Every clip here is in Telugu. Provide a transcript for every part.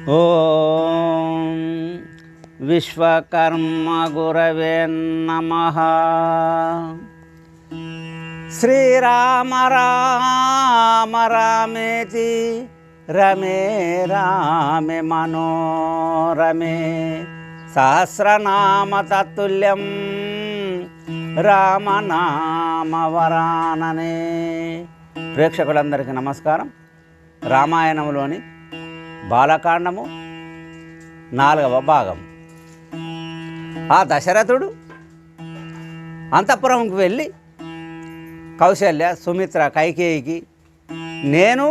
ఓం విశ్వకర్మ గురవే నమః. శ్రీరామ రామ రామేతి రమే రామే మనోరమే సహస్రనామ తత్తుల్యం రామనామవరాననే. ప్రేక్షకులందరికీ నమస్కారం. రామాయణంలోని బాలకాండము 4వ భాగం. ఆ దశరథుడు అంతఃపురంకు వెళ్ళి కౌశల్య, సుమిత్ర, కైకేయికి నేను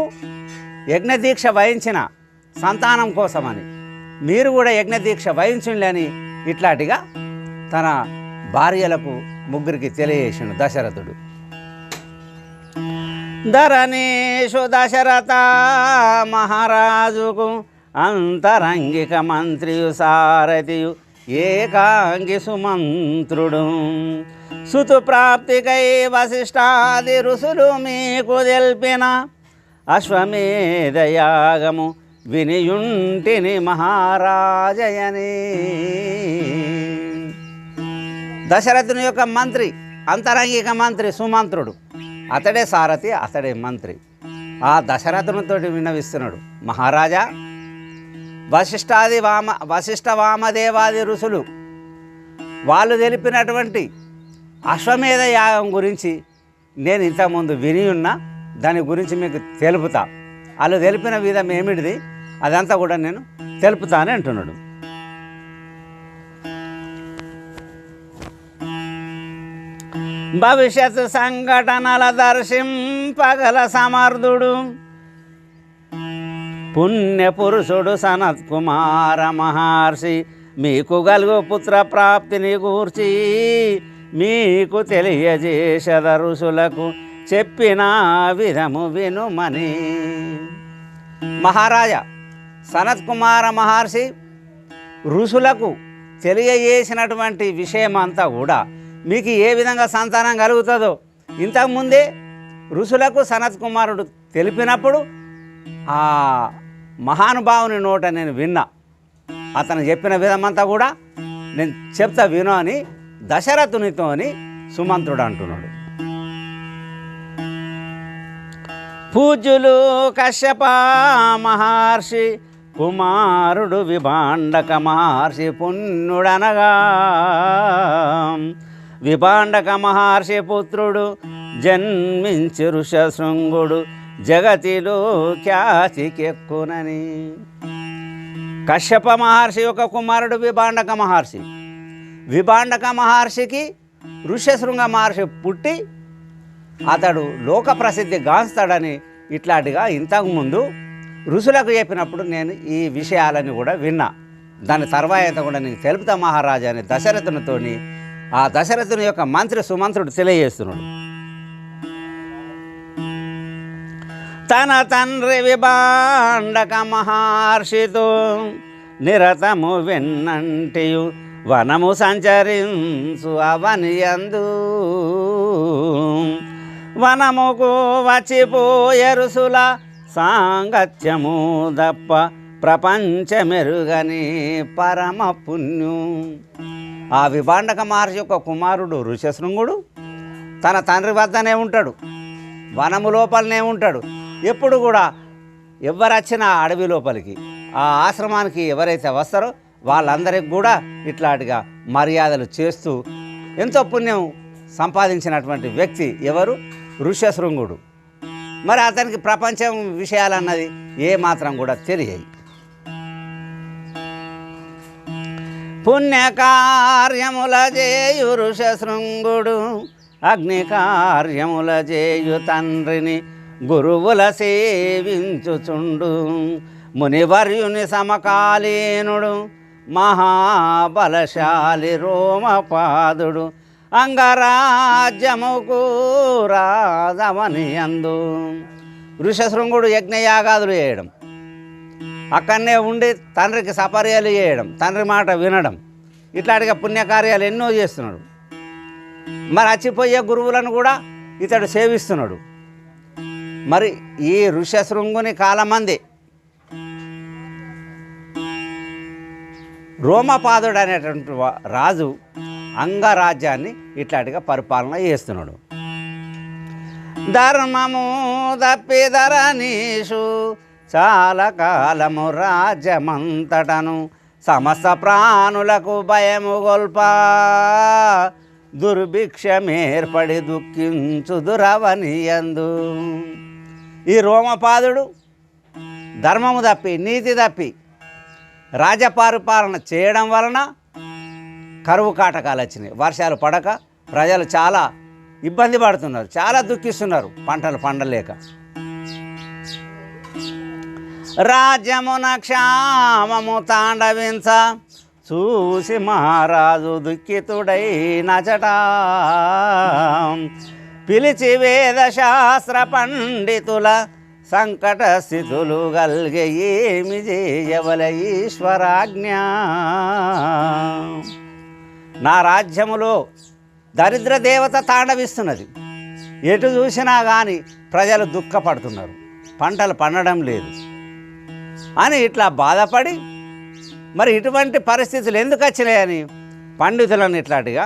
యజ్ఞదీక్ష వహించిన సంతానం కోసమని మీరు కూడా యజ్ఞదీక్ష వహించుండని ఇట్లాంటిగా తన భార్యలకు ముగ్గురికి తెలియజేసిండు దశరథుడు. ధరణీషు దశరథ మహారాజుకు అంతరంగిక మంత్రియు సారథియు ఏకాంగి సుమంత్రుడు. సుతు ప్రాప్తికై వశిష్ఠాది ఋషులు మీకు తెల్పిన అశ్వమేధయాగము వినియుంటిని మహారాజయని. దశరథుని యొక్క మంత్రి, అంతరంగిక మంత్రి సుమంత్రుడు, అతడే సారథి, అతడే మంత్రి. ఆ దశరథునితో విన్నవిస్తున్నాడు, మహారాజా, వశిష్ఠ వామదేవాది ఋషులు వాళ్ళు తెలిపినటువంటి అశ్వమేధ యాగం గురించి నేను ఇంతకుముందు విని ఉన్నా, దాని గురించి మీకు తెలుపుతా. వాళ్ళు తెలిపిన విధం ఏమిటిది అదంతా కూడా నేను తెలుపుతానే అంటున్నాడు. భవిష్యత్ సంఘటనల దర్శింపగల సమర్థుడు పుణ్యపురుషుడు సనత్ కుమార మహర్షి మీకు గలుగు పుత్ర ప్రాప్తిని గూర్చి మీకు తెలియజేసద ఋషులకు చెప్పిన విధము వినుమని. మహారాజా, సనత్ కుమార మహర్షి ఋషులకు తెలియజేసినటువంటి విషయం అంతా కూడా మీకు ఏ విధంగా సంతానం కలుగుతుందో ఇంతకుముందే ఋషులకు సనత్ కుమారుడు తెలిపినప్పుడు ఆ మహానుభావుని నోట నేను విన్నా. అతను చెప్పిన విధమంతా కూడా నేను చెప్తా విను అని దశరథునితోని సుమంత్రుడు అంటున్నాడు. పూజ్యులు కశ్యప మహర్షి కుమారుడు విభాండక మహర్షి పుణ్యుడనగా విభాండక మహర్షి పుత్రుడు జన్మించి ఋషశృంగుడు జగతిలో ఖ్యాతికెక్కునని. కశ్యప మహర్షి యొక్క కుమారుడు విభాండక మహర్షి. విభాండక మహర్షికి ఋషశృంగ మహర్షి పుట్టి అతడు లోక ప్రసిద్ధి గాంస్తాడని ఇట్లాంటిగా ఇంతకుముందు ఋషులకు చెప్పినప్పుడు నేను ఈ విషయాలని కూడా విన్నా. దాని తర్వాత కూడా నీకు తెలుపుతా మహారాజా అని దశరథునితోని ఆ దశరథుని యొక్క మంత్రి సుమంత్రుడు తెలియజేస్తున్నాడు. తన తండ్రి విభాండక మహర్షితో నిరతము వెన్నంటియు వనము సంచరించు అవనియందు వనముకు వచ్చిపోయే ఋషుల సాంగత్యము దప్ప ప్రపంచమెరుగని పరమ పుణ్యం. ఆ విభాండక మహర్షి యొక్క కుమారుడు ఋషశృంగుడు తన తండ్రి వద్దనే ఉంటాడు, వనము లోపలనే ఉంటాడు. ఎప్పుడు కూడా ఎవరు వచ్చినా అడవి లోపలికి ఆ ఆశ్రమానికి ఎవరైతే వస్తారో వాళ్ళందరికీ కూడా ఇట్లాంటిగా మర్యాదలు చేస్తూ ఎంతో పుణ్యం సంపాదించినటువంటి వ్యక్తి ఎవరు? ఋషశృంగుడు. మరి అతనికి ప్రపంచం విషయాలన్నది ఏమాత్రం కూడా తెలియదు. పుణ్యకార్యముల చేయు ఋషశృంగుడు అగ్ని కార్యముల చేయు తండ్రిని గురువుల సేవించుచుండు మునివర్యుని సమకాలీనుడు మహాబలశాలి రోమపాదుడు అంగరాజ్యముకు రాజమని అందు. ఋషశృంగుడు యజ్ఞయాగాదులు చేయడం, అక్కడనే ఉండి తండ్రికి సపర్యలు చేయడం, తండ్రి మాట వినడం, ఇట్లాంటిగా పుణ్యకార్యాలు ఎన్నో చేస్తున్నాడు. మరి అచ్చిపోయే గురువులను కూడా ఇతడు సేవిస్తున్నాడు. మరి ఈ ఋషశృంగుని కాలమంది రోమపాదుడు అనేటువంటి రాజు అంగరాజ్యాన్ని ఇట్లాంటిగా పరిపాలన చేస్తున్నాడు. ధర్మము తప్పిదరనీషు చాలా కాలము రాజ్యమంతటను సమస్త ప్రాణులకు భయము గొల్ప దుర్భిక్షమేర్పడి దుఃఖించు దురవనియందు. ఈ రోమపాదుడు ధర్మము తప్పి నీతి తప్పి రాజపరిపాలన చేయడం వలన కరువు కాటకాలు వచ్చినాయి. వర్షాలు పడక ప్రజలు చాలా ఇబ్బంది పడుతున్నారు, చాలా దుఃఖిస్తున్నారు పంటలు పండలేక. రాజ్యమున క్షామము తాండవించ చూసి మహారాజు దుఃఖితుడై నచట పిలిచి వేదశాస్త్ర పండితుల సంకట స్థితులు గల్గే ఏమి చేయవల ఈశ్వరాజ్ఞ. నా రాజ్యములో దరిద్ర దేవత తాండవిస్తున్నది, ఎటు చూసినా కానీ ప్రజలు దుఃఖపడుతున్నారు, పంటలు పండడం లేదు అని ఇట్లా బాధపడి మరి ఇటువంటి పరిస్థితులు ఎందుకు వచ్చినాయని పండితులను ఇట్లాంటిగా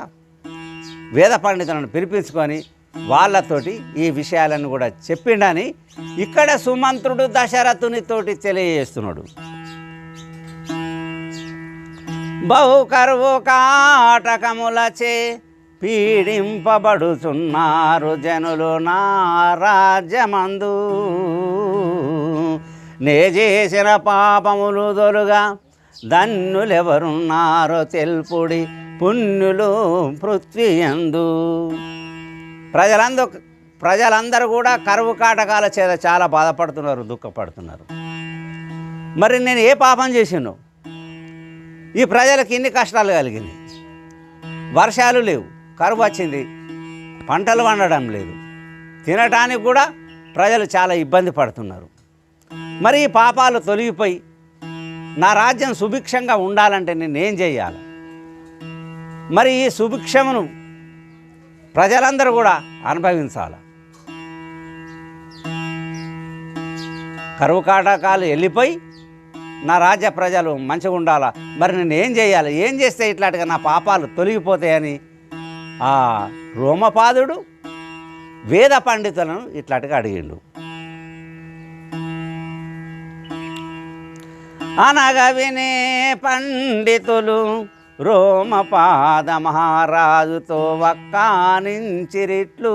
వేద పండితులను పిలిపించుకొని వాళ్ళతోటి ఈ విషయాలను కూడా చెప్పిండని ఇక్కడ సుమంత్రుడు దశరథునితోటి తెలియజేస్తున్నాడు. బహుకరువు కాటకములచే పీడింపబడుచున్నారు జనులు నా రాజ్యమందు నే చేసిన పాపములు దొలుగా ధన్యులెవరున్నారో తెల్పుడి పుణ్యులు పృథ్వీయందు. ప్రజలందరూ కూడా కరువు కాటకాల చేత చాలా బాధపడుతున్నారు, దుఃఖపడుతున్నారు. మరి నేను ఏ పాపం చేసినో ఈ ప్రజలకు ఇన్ని కష్టాలు కలిగినాయి? వర్షాలు లేవు, కరువు వచ్చింది, పంటలు పండడం లేదు, తినటానికి కూడా ప్రజలు చాలా ఇబ్బంది పడుతున్నారు. మరి ఈ పాపాలు తొలగిపోయి నా రాజ్యం సుభిక్షంగా ఉండాలంటే నేనేం చేయాలి? మరి ఈ సుభిక్షమును ప్రజలందరూ కూడా అనుభవించాలి. కరువు కాటకాలు వెళ్ళిపోయి నా రాజ్య ప్రజలు మంచిగా ఉండాలా, మరి నేను ఏం చేయాలి? ఏం చేస్తే ఇట్లాంటిగా నా పాపాలు తొలగిపోతాయని ఆ రోమపాదుడు వేద పండితులను ఇట్లాంటిగా అడిగిండు. అనగా వినే పండితులు రోమపాద మహారాజుతో వక్కానించిరిట్లు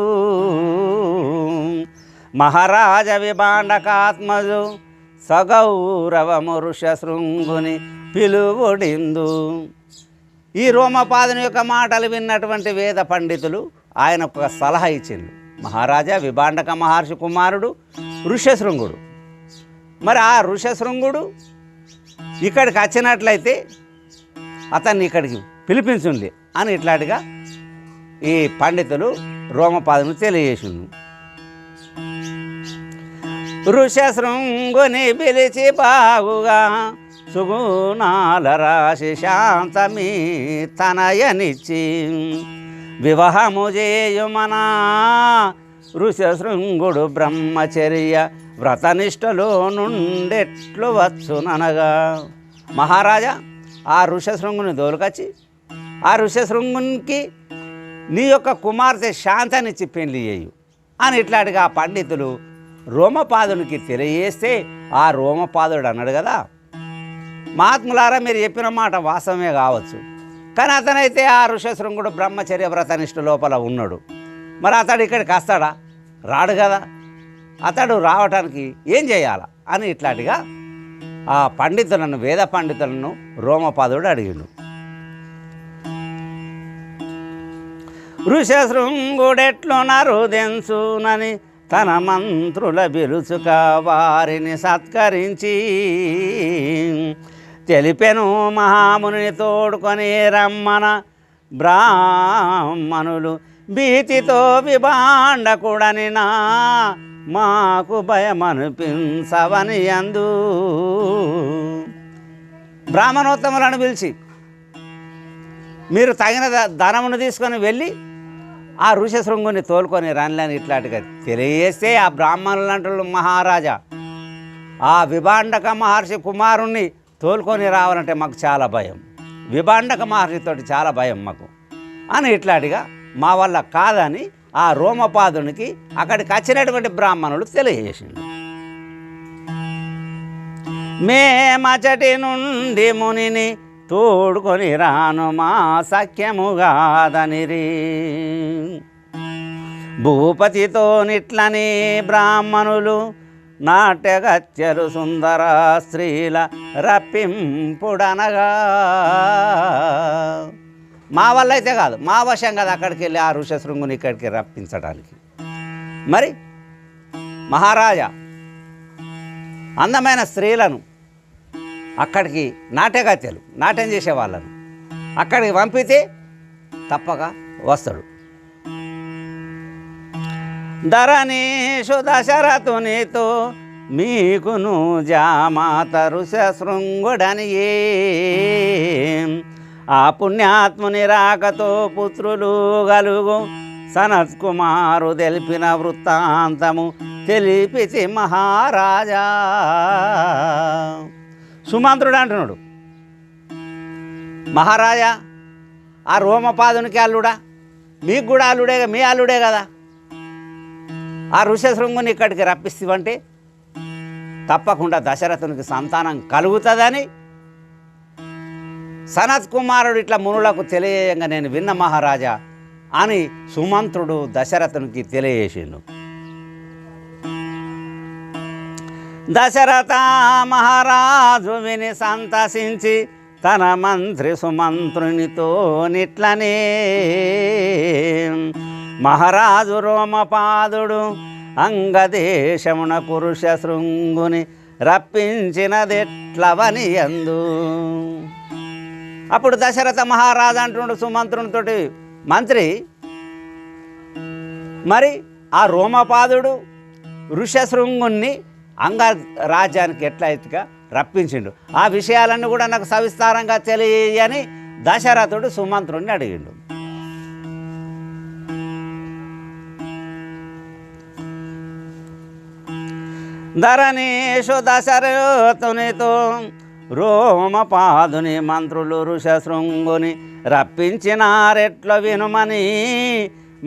మహారాజ విభాండకాత్మజు సగౌరవము ఋషశృంగుని పిలువుడిందు. ఈ రోమపాదుని యొక్క మాటలు విన్నటువంటి వేద పండితులు ఆయన ఒక సలహా ఇచ్చిండు. మహారాజా విభాండక మహర్షి కుమారుడు ఋషశృంగుడు, మరి ఆ ఋషశృంగుడు ఇక్కడికి వచ్చినట్లయితే అతన్ని ఇక్కడికి పిలిపించుంది అని ఇట్లాంటిగా ఈ పండితులు రోమపాదుని తెలియజేసిండు. ఋషశృంగుని పిలిచి బాగుగా సుగుణాల రాశి శాంతమీ తనయనిచ్చి వివాహము చేయుమనా ఋషశృంగుడు బ్రహ్మచర్య వ్రతనిష్టలో నుండెట్లు వచ్చుననగా. మహారాజా ఆ ఋషశృంగుని దోలుకొచ్చి ఆ ఋషశృంగునికి నీ యొక్క కుమార్తె శాంతనిచ్చి పెళ్లి చేయు అని ఇట్లాంటిగా ఆ పండితులు రోమపాదునికి తెలియజేస్తే ఆ రోమపాదుడు అన్నాడు కదా, మహాత్ములారా మీరు చెప్పిన మాట వాస్తవమే కావచ్చు, కానీ అతనైతే ఆ ఋషశృంగుడు బ్రహ్మచర్య వ్రతనిష్ట లోపల ఉన్నాడు, మరి అతడు ఇక్కడికి వస్తాడా? రాడు కదా, అతడు రావటానికి ఏం చేయాలా అని ఇట్లాంటిగా ఆ పండితులను వేద పండితులను రోమపాదుడు అడిగిండు. ఋషశృంగుడెట్లు నరుదెంచునని తన మంత్రుల బిరుచుక వారిని సత్కరించి తెలిపెను మహాముని తోడుకొని రమ్మన బ్రాహ్మణులు భీతితో విభాండకుడని నా మాకు భయమనిపించవని అందు. బ్రాహ్మణోత్తములను పిలిచి మీరు తగిన ధనమును తీసుకొని వెళ్ళి ఆ ఋషశృంగుని తోలుకొని రానిలని ఇట్లాంటిగా తెలియజేస్తే ఆ బ్రాహ్మణులంటు మహారాజా ఆ విభాండక మహర్షి కుమారుణ్ణి తోలుకొని రావాలంటే మాకు చాలా భయం, విభాండక మహర్షితోటి చాలా భయం మాకు అని ఇట్లాంటిగా మా వల్ల కాదని ఆ రోమపాదునికి అక్కడికి వచ్చినటువంటి బ్రాహ్మణులు తెలియజేసిండు. మేమచటి నుండి మునిని తోడుకొని రాను మా సఖ్యముగాదనిరి. భూపతితో నిట్లని బ్రాహ్మణులు నాట్యగత్యలు సుందర స్త్రీల రప్పింపుడనగా. మా వల్ల అయితే కాదు, మా వశం కదా అక్కడికి వెళ్ళి ఆ ఋషశృంగుని ఇక్కడికి రప్పించడానికి. మరి మహారాజా అందమైన స్త్రీలను అక్కడికి నాట్యగత్యలు నాట్యం చేసే వాళ్ళను అక్కడికి పంపితే తప్పక వస్తాడు. ధరణీషు దశరథునితో మీకును జామాత ఋషశృంగుడని ఆ పుణ్యాత్ముని రాకతో పుత్రులు గలుగు సనత్కుమారు తెలిపిన వృత్తాంతము తెలిపిచి మహారాజా. సుమంత్రుడు అంటున్నాడు, మహారాజా ఆ రోమపాదునికి అల్లుడా, మీకు కూడా అల్లుడే, మీ అల్లుడే కదా, ఆ ఋషశృంగుని ఇక్కడికి రప్పిస్తావంటే తప్పకుండా దశరథునికి సంతానం కలుగుతుందని సనత్ కుమారుడు ఇట్లా మునులకు తెలియగా నేను విన్న మహారాజా అని సుమంత్రుడు దశరథునికి తెలియజేసిండు. దశరథ మహారాజు విని సంతసించి తన మంత్రి సుమంత్రునితో నిట్లనే మహారాజు రోమపాదుడు అంగదేశమున ఋషశృంగుని రప్పించినదెట్లవని అందు. అప్పుడు దశరథ మహారాజు అంటుండు సుమంత్రునితోటి, మంత్రి మరి ఆ రోమపాదుడు ఋషశృంగుని అంగ రాజ్యానికి ఎట్లయితేగా రప్పించిండు, ఆ విషయాలన్నీ కూడా నాకు సవిస్తారంగా తెలియని దశరథుడు సుమంత్రుడిని అడిగిండు. ధరణీషు దశరథునితో రోమపాదుని మంత్రులు ఋషశృంగుని రప్పించినారెట్ల వినుమని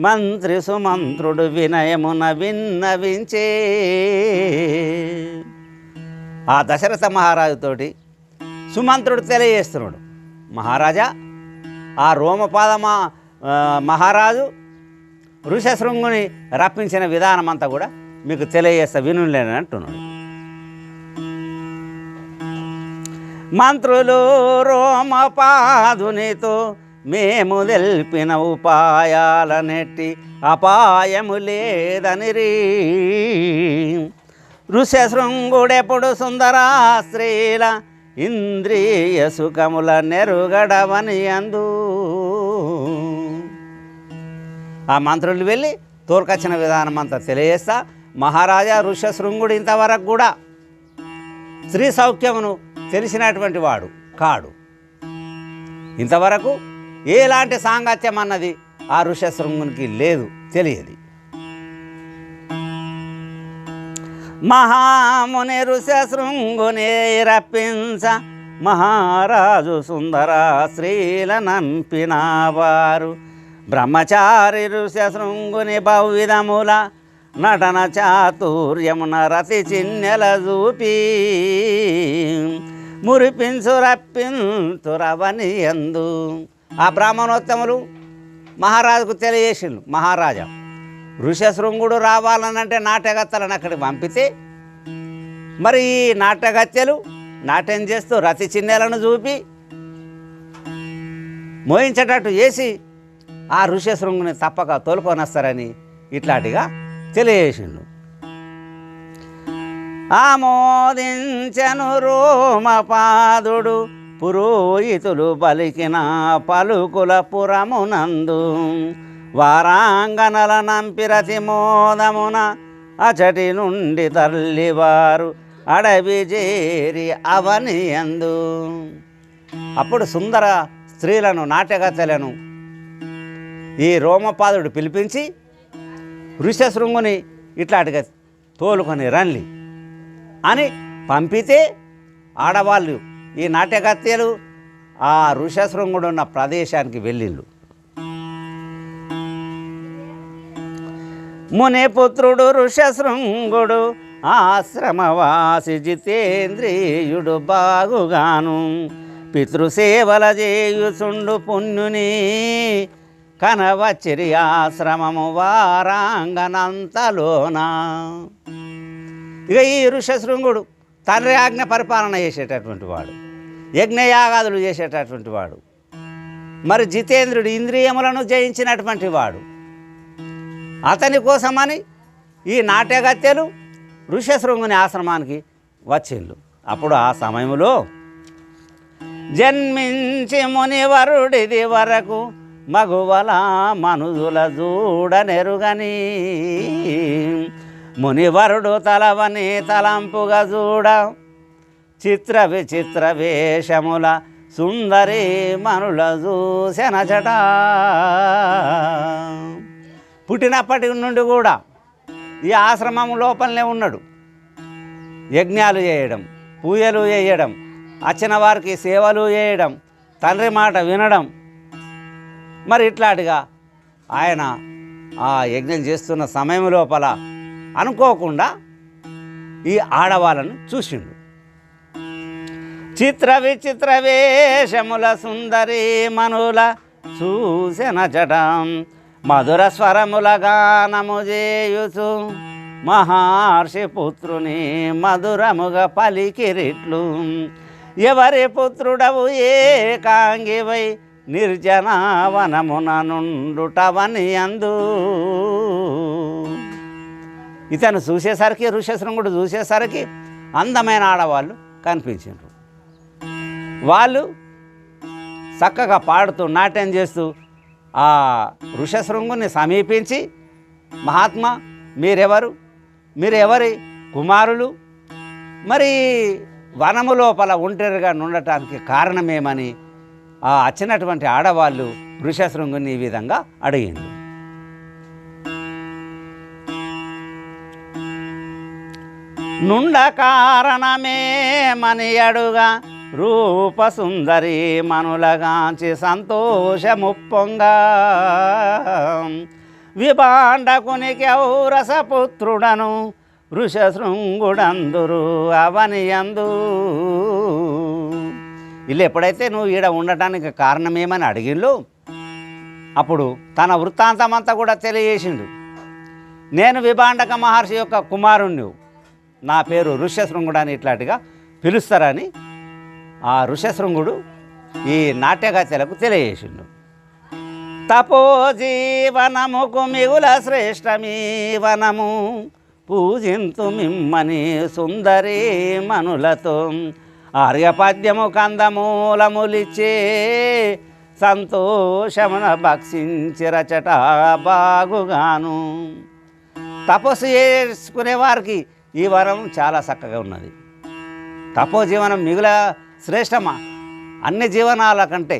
మంత్రి సుమంత్రుడు వినయమున విన్నవించే. ఆ దశరథ మహారాజుతోటి సుమంత్రుడు తెలియజేస్తున్నాడు, మహారాజా ఆ రోమపాద మహారాజు ఋషశృంగుని రప్పించిన విధానం అంతా కూడా మీకు తెలియజేస్తా వినులేని అంటున్నాడు. మంత్రులు రోమపాదునితో మేము తెలిపిన ఉపాయాలనెట్టి అపాయము లేదనిరి. ఋషశృంగుడెప్పుడు సుందరా స్త్రీల ఇంద్రియ సుఖముల నెరుగడవని అందు. ఆ మంత్రులు వెళ్ళి తోలుకొచ్చిన విధానం అంతా తెలియజేస్తా, మహారాజా ఋషశృంగుడు ఇంతవరకు కూడా స్త్రీ సౌఖ్యమును తెలిసినటువంటి వాడు కాడు. ఇంతవరకు ఎలాంటి సాంగత్యం అన్నది ఆ ఋషశృంగునికి లేదు, తెలియదు. మహాముని ఋషశృంగుని రప్పించ మహారాజు సుందర స్త్రీల నంపిన వారు బ్రహ్మచారి ఋషశృంగుని బహువిధముల నటన చాతుర్యమున రతి చిన్నెల చూపి మురిపించు రప్పించురవని అందు. ఆ బ్రాహ్మణోత్తములు మహారాజుకు తెలియజేసిండు, మహారాజా ఋషశృంగుడు రావాలనంటే నాట్యగత్తెలను అక్కడికి పంపితే మరి ఈ నాట్యగత్తెలు నాట్యం చేస్తూ రతి చిన్నెలను చూపి మోయించేటట్టు చేసి ఆ ఋషశృంగుని తప్పక తోలుకొనొస్తారని ఇట్లాంటిగా తెలియజేసిండు. ఆమోదించను రోమపాదుడు పురోహితులు పలికిన పలుకుల పురమునందు వారాంగనల నంపిరతి మోదమున అచటి నుండి తల్లివారు అడవి చేరి అవని అందు. అప్పుడు సుందర స్త్రీలను నాట్యగత్తెలను ఈ రోమపాదుడు పిలిపించి ఋషశృంగుని ఇట్లాంటిగా తోలుకొని రండి అని పంపితే ఆడవాళ్ళు ఈ నాట్యగత్తెలు ఆ ఋషశృంగుడు ఉన్న ప్రదేశానికి వెళ్ళిళ్ళు. మునిపుత్రుడు ఋషశృంగుడు ఆశ్రమవాసి జితేంద్రియుడు బాగుగాను పితృసేవల చేయుచుండు పుణ్యుని కనవచ్చిరి ఆశ్రమము వారాంగనంతలోన. ఇక ఈ ఋషశృంగుడు తండ్రి ఆజ్ఞ పరిపాలన చేసేటటువంటి వాడు, యజ్ఞయాగాదులు చేసేటటువంటి వాడు, మరి జితేంద్రుడు ఇంద్రియములను జయించినటువంటి వాడు. అతని కోసమని ఈ నాట్యగత్తెలు ఋషశృంగుని ఆశ్రమానికి వచ్చిండ్రు. అప్పుడు ఆ సమయంలో జన్మించి మునివరుడిది వరకు మగువల మనుజుల చూడనెరుగని మునివరుడు తలవని తలంపుగా చూడ చిత్ర విచిత్ర వేషముల సుందరి మనుల చూసెనచట. పుట్టినప్పటి నుండి కూడా ఈ ఆశ్రమం లోపలనే ఉన్నాడు. యజ్ఞాలు చేయడం, పూజలు చేయడం, వచ్చిన వారికి సేవలు చేయడం, తండ్రి మాట వినడం. మరి ఇట్లాంటిగా ఆయన ఆ యజ్ఞం చేస్తున్న సమయం లోపల అనుకోకుండా ఈ ఆడవాళ్ళను చూసిండు. చిత్ర విచిత్ర వేషముల సుందరి మనుల చూసెనచటం మధుర స్వరముల గానము చేయుచు మహర్షి పుత్రుని మధురముగా పలికిరిట్లు. ఎవరి పుత్రుడవు ఏకాంగివై నిర్జనవనమున నుండుటవని అందు. ఇతను చూసేసరికి ఋషశృంగుడు చూసేసరికి అందమైన ఆడవాళ్ళు కనిపించారు. వాళ్ళు చక్కగా పాడుతూ నాట్యం చేస్తూ ఆ ఋషశృంగుని సమీపించి, మహాత్మా మీరెవరు, మీరెవరి కుమారులు, మరి వనము లోపల ఒంటరిగా ఉండటానికి కారణమేమని ఆ వచ్చినటువంటి ఆడవాళ్ళు ఋషశృంగుని ఈ విధంగా అడిగింది. నుండ కారణమేమని అడుగా రూపసుందరి మనులగాంచి సంతోషముప్పొంగా విభాండకునికి ఔరసపుత్రుడను ఋషశృంగుడందురు అవనియందు. వీళ్ళు ఎప్పుడైతే నువ్వు ఈడ ఉండటానికి కారణమేమని అడిగిళ్ళు, అప్పుడు తన వృత్తాంతమంతా కూడా తెలియజేసిండు. నేను విభాండక మహర్షి యొక్క కుమారుణ్ణి, నా పేరు ఋషశృంగుడు అని ఇట్లాంటిగా పిలుస్తారని ఆ ఋషశృంగుడు ఈ నాట్యగత్తెలకు తెలియజేసిండు. తపోజీవనముకు మిగుల శ్రేష్టమీ వనము పూజింతు మిమ్మని సుందరీ మనులతో ఆర్యపద్యము కందమూలములిచ్చే సంతోషమున భక్షించిరచట బాగుగాను. తపస్సు చేసుకునే వారికి ఈ వరం చాలా చక్కగా ఉన్నది. తపోజీవనం మిగుల శ్రేష్టమా, అన్ని జీవనాల కంటే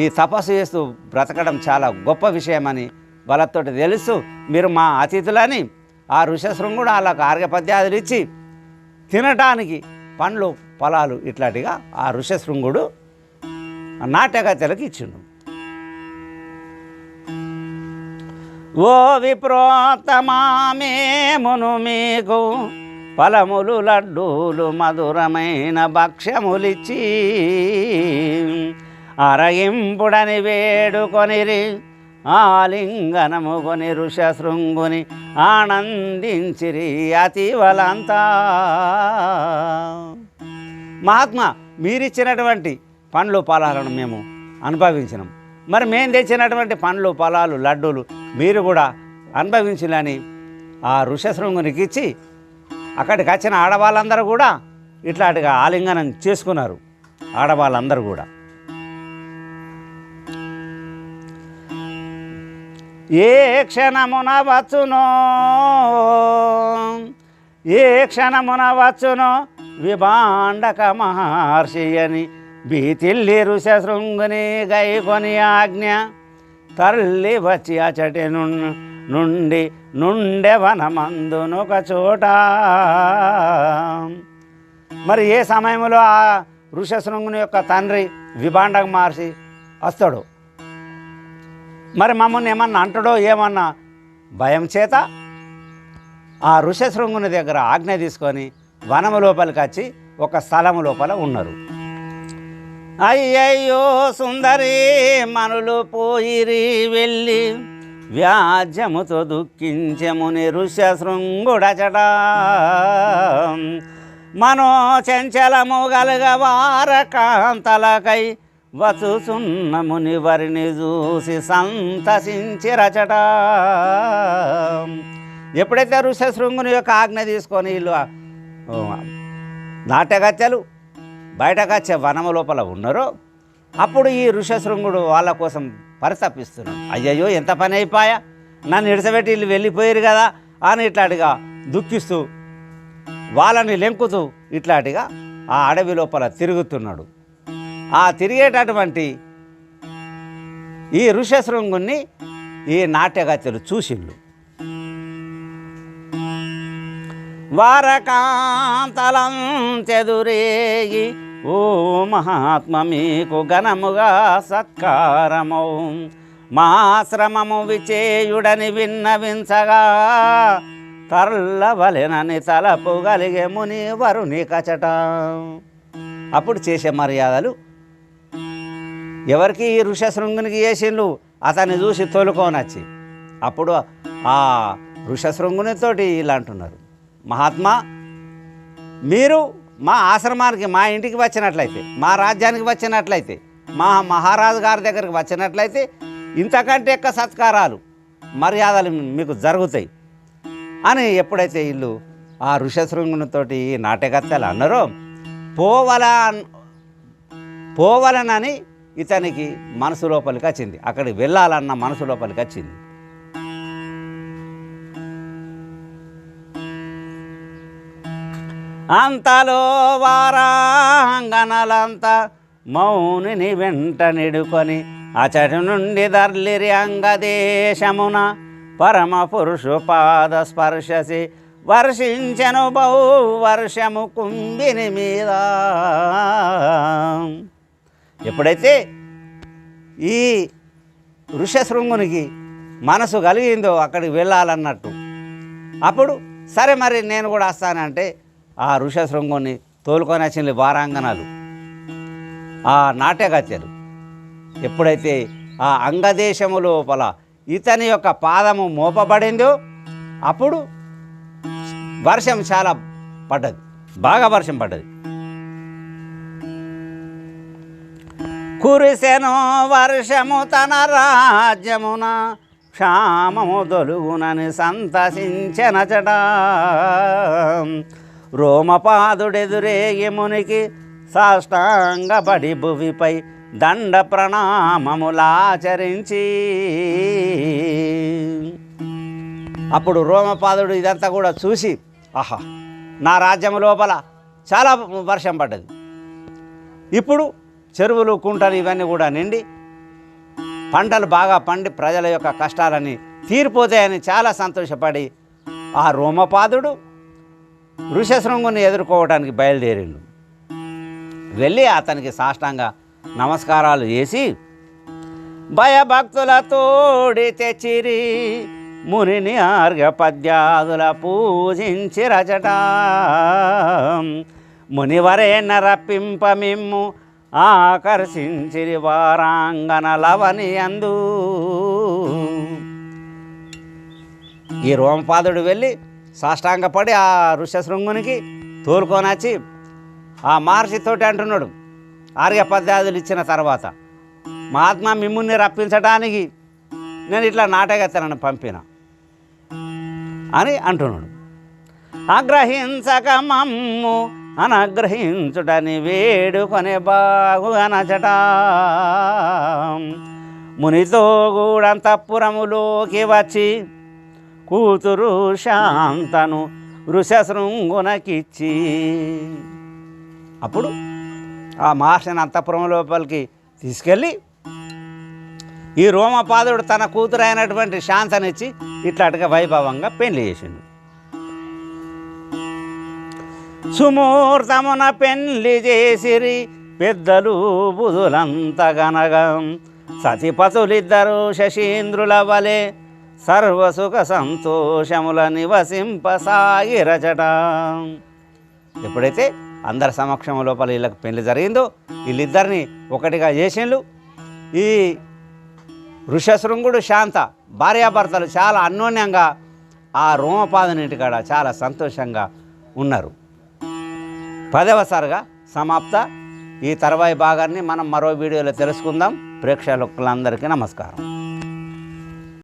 ఈ తపస్సు చేస్తూ బ్రతకడం చాలా గొప్ప విషయమని వాళ్ళతోటి తెలుసు. మీరు మా అతిథులని ఆ ఋషశృంగుడు వాళ్ళకు ఆర్ఘ్యపద్యాదులు ఇచ్చి తినటానికి పండ్లు ఫలాలు ఇట్లాంటిగా ఆ ఋషశృంగుడు నాట్యగత్తెలకు ఇచ్చిండు. ఓ విప్రోత్తమామేమును మీకు ఫలములు లడ్డూలు మధురమైన భక్ష్యములిచ్చి అరగింపుడని వేడుకొనిరి ఆలింగనము కొని ఋషశృంగుని ఆనందించిరి అతివలంతా. మహాత్మా మీరిచ్చినటువంటి పండ్లు ఫలాలను మేము అనుభవించినాం, మరి మేము తెచ్చినటువంటి పండ్లు ఫలాలు లడ్డూలు మీరు కూడా అనుభవించాలని ఆ ఋషశృంగునికి ఇచ్చి అక్కడికి వచ్చిన ఆడవాళ్ళందరూ కూడా ఇట్లాంటిగా ఆలింగనం చేసుకున్నారు. ఆడవాళ్ళందరూ కూడా ఏ క్షణమున వచ్చునో విభాండక మహర్షి అని భీతిల్లి ఋషశృంగుని గైకొని ఆజ్ఞ తల్లి వచ్చి అచటి నుండే వనమందునొక చోట. మరి ఏ సమయంలో ఆ ఋషశృంగుని యొక్క తండ్రి విభాండక మహర్షి వస్తాడు. మరి మమ్మల్ని ఏమన్నా అంటాడో ఏమన్నా భయం చేత ఆ ఋషశృంగుని దగ్గర ఆజ్ఞ తీసుకొని వనము లోపలికి వచ్చి ఒక స్థలము లోపల ఉన్నారు. అయ్యయ్యో సుందరి మనులు పోయిరి వెళ్ళి వ్యాజ్యముతో దుఃఖించముని ఋషశృంగుడచట. మనో చంచలము గలగవార కాంతలకై వచుచున్న ముని వారిని చూసి సంతసించిరచట. ఎప్పుడైతే ఋషశృంగుని యొక్క ఆజ్ఞ తీసుకొని వీళ్ళు నాట్యగత్యలు బయటకు వచ్చే వనము లోపల ఉన్నారో అప్పుడు ఈ ఋషశృంగుడు వాళ్ళ కోసం పరితపిస్తున్నాడు. అయ్యయ్యో ఎంత పని అయిపోయా, నన్ను ఇడిసబెట్టి వీళ్ళు వెళ్ళిపోయారు కదా అని ఇట్లాంటిగా దుఃఖిస్తూ వాళ్ళని లెంకుతూ ఇట్లాంటిగా ఆ అడవి లోపల తిరుగుతున్నాడు. ఆ తిరిగేటటువంటి ఈ ఋషశృంగుణ్ణి ఈ నాట్యగత్యలు చూసిండు. వారకాంతలం చెదురేగి ఓ మహాత్మ మీకు ఘనముగా సత్కారమౌ మాశ్రమము విచేయుడని విన్నవించగా తరలవలెనని తలపు కలిగే ముని వరుని కచట. అప్పుడు చేసే మర్యాదలు ఎవరికి ఈ ఋషశృంగునికి చేసిండు, అతన్ని చూసి తోలుకోనొచ్చి అప్పుడు ఆ ఋషశృంగునితోటి ఇలా అంటున్నారు, మహాత్మా మీరు మా ఆశ్రమానికి మా ఇంటికి వచ్చినట్లయితే, మా రాజ్యానికి వచ్చినట్లయితే, మా మహారాజు గారి దగ్గరికి వచ్చినట్లయితే ఇంతకంటే ఎక్కువ సత్కారాలు మర్యాదలు మీకు జరుగుతాయి అని ఎప్పుడైతే వీళ్ళు ఆ ఋషశృంగునితోటి నాట్యగత్యలు అన్నారో పోవలనని ఇతనికి మనసు లోపలికి వచ్చింది. అక్కడికి వెళ్ళాలన్న మనసు లోపలికి వచ్చింది. అంతలో వారాంగనలంతా మౌనిని వెంట నిడుకొని అచటి నుండి దర్లిరి అంగదేశమున పరమ పురుషు పాద స్పర్శసి వర్షించెను బహు వర్షము కుంభిని మీద. ఎప్పుడైతే ఈ ఋషశృంగునికి మనసు కలిగిందో అక్కడికి వెళ్ళాలన్నట్టు అప్పుడు సరే మరి నేను కూడా వస్తానంటే ఆ ఋషశృంగుని తోలుకొని వచ్చిన వారాంగనాలు ఆ నాట్యగత్యలు ఎప్పుడైతే ఆ అంగదేశము లోపల ఇతని యొక్క పాదము మోపబడిందో అప్పుడు వర్షం చాలా పడ్డది, బాగా వర్షం పడ్డది. కురిసెను వర్షము తన రాజ్యమున క్షామము దొలుగునని సంతసించెనచట. రోమపాదుడెదురేగి మునికి సాష్టాంగపడి భువిపై దండ ప్రణామములాచరించి అప్పుడు రోమపాదుడు ఇదంతా కూడా చూసి ఆహా నా రాజ్యం లోపల చాలా వర్షం పడ్డది, ఇప్పుడు చెరువులు కుంటలు ఇవన్నీ కూడా నిండి పంటలు బాగా పండి ప్రజల యొక్క కష్టాలని తీరిపోతాయని చాలా సంతోషపడి ఆ రోమపాదుడు ఋషశృంగుని ఎదుర్కోవడానికి బయలుదేరిండు. వెళ్ళి అతనికి సాష్టాంగ నమస్కారాలు చేసి భయభక్తులతోడి తెచ్చిరి మునిని ఆర్ఘ పద్యాదుల పూజించిరచట. మునివరేణ రప్పింప మిమ్ము ఆకర్షించిరి వారాంగనలవని అందు. ఈ రోమపాదుడు వెళ్ళి సాష్టాంగపడి ఆ ఋషశృంగునికి తోలుకొనొచ్చి ఆ మహర్షితోటి అంటున్నాడు, ఆర్ఘ పద్యాదులు ఇచ్చిన తర్వాత మహాత్మా మిమ్ముని రప్పించడానికి నేను ఇట్లా నాటగత్తనని పంపిన అని అంటున్నాడు. ఆగ్రహించక మమ్ము అనగ్రహించుటని వేడుకొనే బాగుగనచట. మునితో గూడంతఃపురములోకి వచ్చి కూతురు శాంతను ఋషశృంగునకిచ్చి అప్పుడు ఆ మహర్షిని అంతఃపురం లోపలికి తీసుకెళ్ళి ఈ రోమపాదుడు తన కూతురు అయినటువంటి శాంతనిచ్చి ఇట్లాంటిగా వైభవంగా పెళ్లి చేసిండు. సుమూర్తమున పెళ్లి చేసిరి పెద్దలు బుధులంతగనగా సతిపతులిద్దరు శశీంద్రుల వలె సర్వసుఖ సంతోషముల నివసింపసాగిరచట. ఎప్పుడైతే అందరి సమక్షం లోపల వీళ్ళకి పెళ్లి జరిగిందో వీళ్ళిద్దరిని ఒకటిగా చేసిండ్రు. ఈ ఋషశృంగుడు శాంత భార్యాభర్తలు చాలా అన్యోన్యంగా ఆ రోమపాదునింటికాడ చాలా సంతోషంగా ఉన్నారు. 10వసారిగా సమాప్త. ఈ తర్వాయి భాగాన్ని మనం మరో వీడియోలో తెలుసుకుందాం. ప్రేక్షకులందరికీ నమస్కారం.